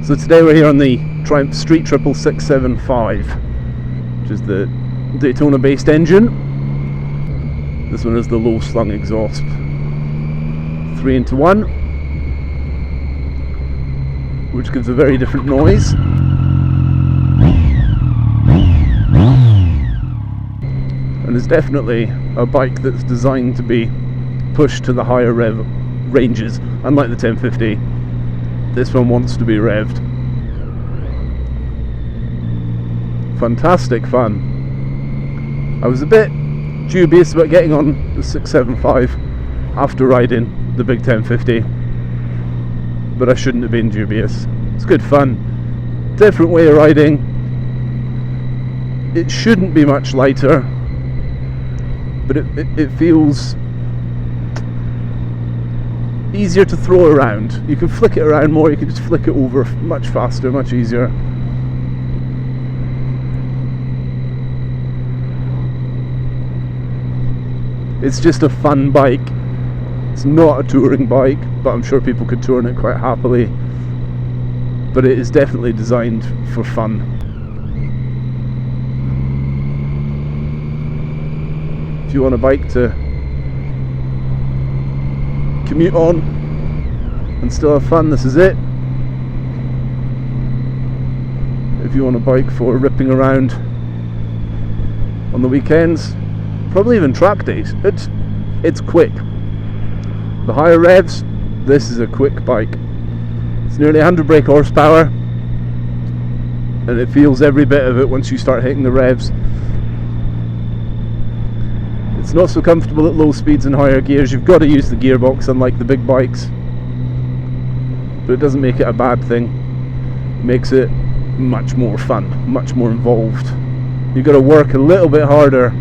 So today we're here on the Triumph Street Triple 675, which is the Daytona based engine. This one is the low slung exhaust 3-into-1, which gives a very different noise. And it's definitely a bike that's designed to be pushed to the higher rev ranges. Unlike the 1050, this one wants to be revved. Fantastic fun. I was a bit dubious about getting on the 675 after riding the big 1050, but I shouldn't have been dubious. It's good fun. Different way of riding. It shouldn't be much lighter, but it feels easier to throw around. You can flick it around more, you can just flick it over much faster, much easier. It's just a fun bike. It's not a touring bike, but I'm sure people could tour on it quite happily. But it is definitely designed for fun. If you want a bike to commute on and still have fun, this is it. If you want a bike for ripping around on the weekends, probably even track days, it's quick. The higher revs, this is a quick bike. It's nearly 100 brake horsepower, and it feels every bit of it once you start hitting the revs. It's not so comfortable at low speeds and higher gears. You've got to use the gearbox, unlike the big bikes, but it doesn't make it a bad thing. It makes it much more fun, much more involved. You've got to work a little bit harder,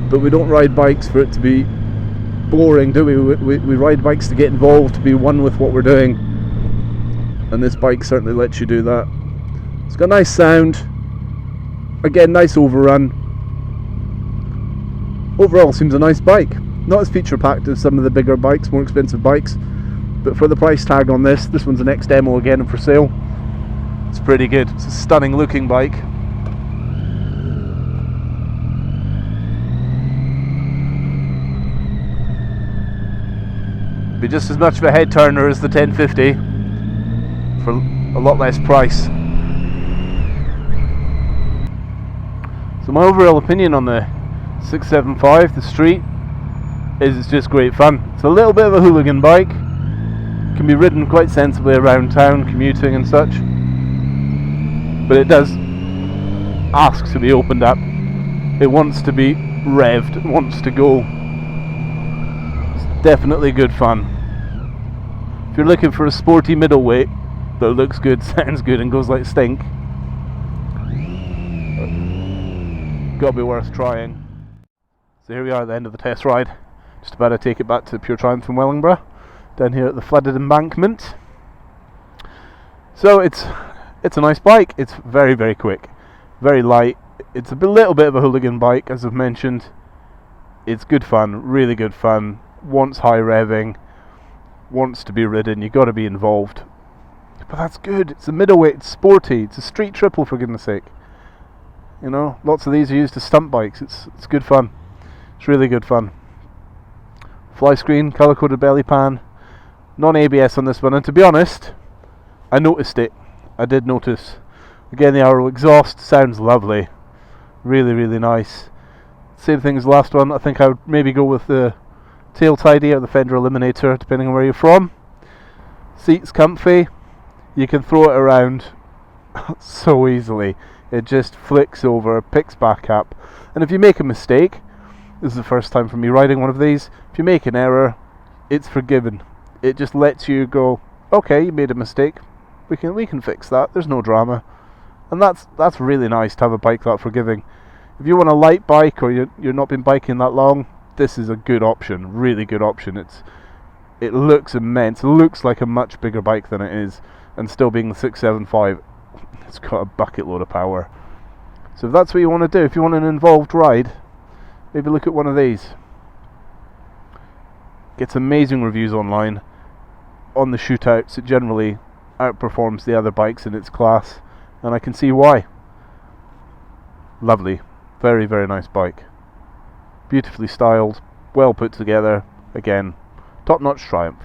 but we don't ride bikes for it to be boring, do we? We ride bikes to get involved, to be one with what we're doing, and this bike certainly lets you do that. It's got a nice sound, again, nice overrun. Overall, seems a nice bike. Not as feature packed as some of the bigger bikes, more expensive bikes, but for the price tag on this one's an ex-demo again and for sale. It's pretty good. It's a stunning looking bike. Be just as much of a head turner as the 1050 for a lot less price. So my overall opinion on the 675, the Street, is it's just great fun. It's a little bit of a hooligan bike. Can be ridden quite sensibly around town, commuting and such, but it does ask to be opened up. It wants to be revved, it wants to go. Definitely good fun. If you're looking for a sporty middleweight that looks good, sounds good and goes like stink, gotta be worth trying. So here we are at the end of the test ride. Just about to take it back to Pure Triumph in Wellingborough, down here at the flooded embankment. So it's a nice bike. It's very, very quick, very light. It's a little bit of a hooligan bike, as I've mentioned. It's good fun, really good fun. Wants high revving, wants to be ridden. You've got to be involved, but that's good. It's a middleweight, it's sporty, it's a street triple, for goodness sake. You know, lots of these are used as stunt bikes. It's good fun. It's really good fun. Fly screen, colour coded belly pan, non-ABS on this one, and to be honest, I noticed it. I did notice. Again, the Arrow exhaust sounds lovely, really, really nice. Same thing as the last one. I think I would maybe go with the tail tidy or the fender eliminator, depending on where you're from. Seats comfy. You can throw it around so easily. It just flicks over, picks back up, and if you make a mistake, this is the first time for me riding one of these, if you make an error, it's forgiven. It just lets you go, okay, you made a mistake, we can fix that, there's no drama. And that's really nice to have a bike that forgiving. If you want a light bike, or you're not been biking that long, this is a good option, really good option. It looks immense, it looks like a much bigger bike than it is, and still being the 675, it's got a bucket load of power. So if that's what you want to do, if you want an involved ride, maybe look at one of these. Gets amazing reviews online. On the shootouts, it generally outperforms the other bikes in its class, and I can see why. Lovely, very, very nice bike. Beautifully styled, well put together. Again, top-notch Triumph.